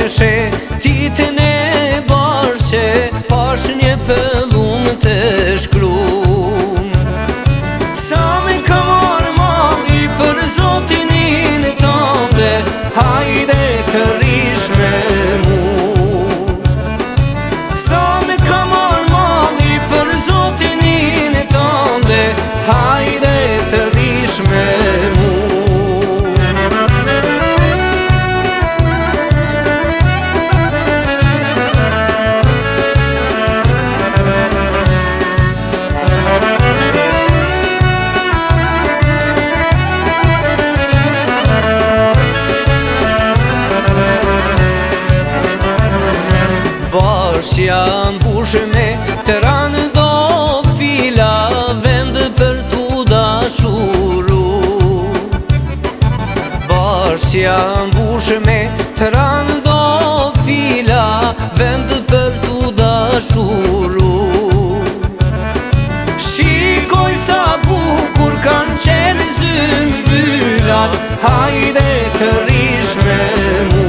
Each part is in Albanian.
Shetitin e bashkë pash një pëllum të shkrum. Sa me ka marrë mali për zotin in tënde, hajde kërish me mu. Sa me ka marrë mali për zotin in tënde, hajde kërish me mu. Bashkja mbush me Tiranë do fila, vend për t'u dashuru. Bashkja mbush me Tiranë do fila, vend për t'u dashuru. Shikoj sa bukur kanë qenë zymbylat, hajde kërish me mu.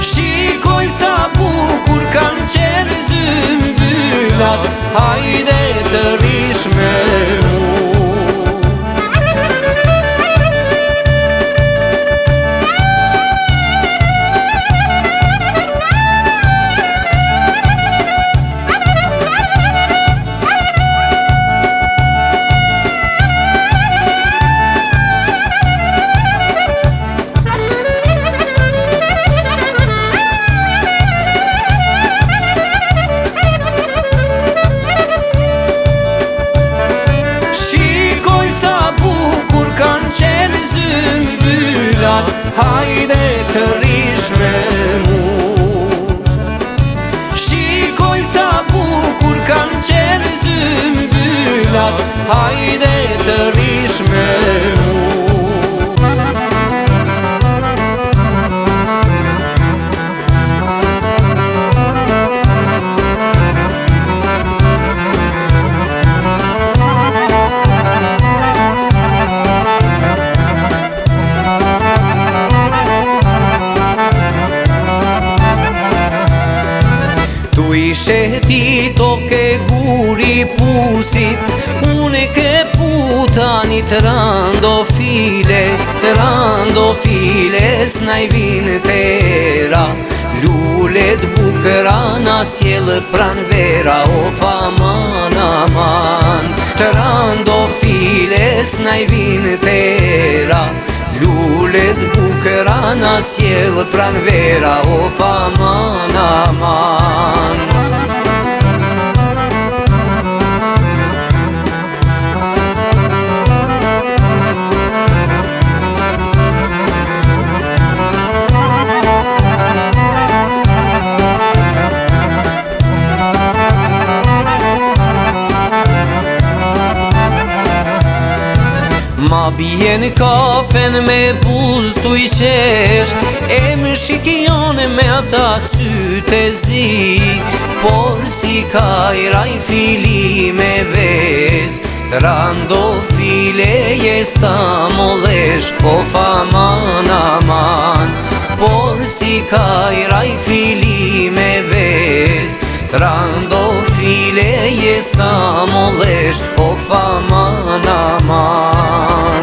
Shikoj sa bukur kanë qenë zymbylat, hajde të rish me mu. Kanë qenë zymbylat, hajde të rish me mu. Shikoj sa bukur kanë qenë zymbylat, hajde të rish me mu. Sheti toke guri pusit, une ke putani të randofile s'naj vinë tera. Lullet bukëra na sjellë pran vera, of aman aman. Të randofile s'naj vinë tera. Lullet bukëra na sjellë pran vera, of aman aman. Ma bjen kafen me buz t'u I qesh, e më shikjone me ata syte zi. Por si kajra I fili me vez, randofile jes ta molesh, of aman aman. Por si kajra I fili me vez, randofile jes ta molesh, of aman aman.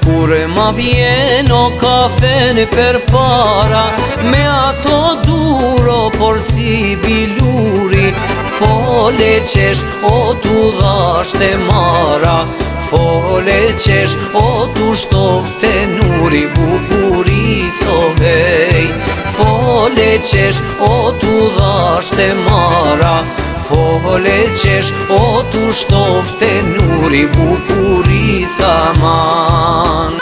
Kur ma vjen o kafen per para, me ato duro por si biluri. Fole qesh o tu dhashte mara, fole qesh o tu shtofte nuri. Bukuri sovej, fole qesh o tu dhashte mara, fole qesh o tu shtofte nuri. Bukuri saman.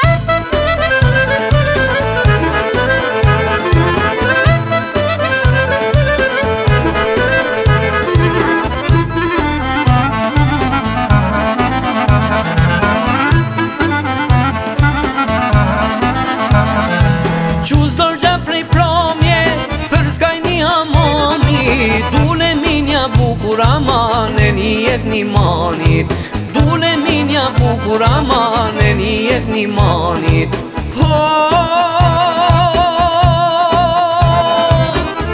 manit, dule minja bukur aman e një jet një manit.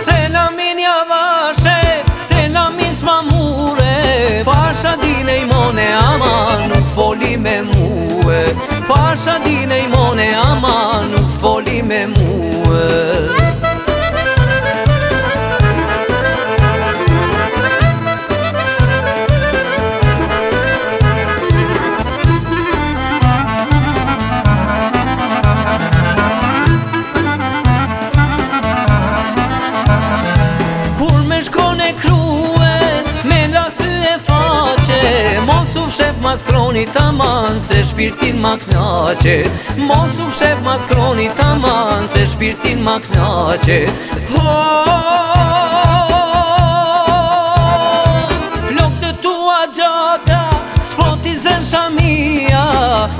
Selamin javashe, selamin s'mamure, pasha dile i mone aman nuk foli me muë, pasha dile i mone aman nuk foli me muë. Mos u fshef mas kronit aman se shpirtin ma knaqe, mos u fshef mas kronit aman se shpirtin ma knaqe. Flok të tua gjata, s'po t'i zën shamia,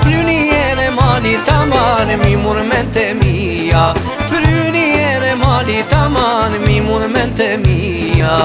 fryni ere malit aman mi murmente mia, fryni ere malit aman mi murmente mia.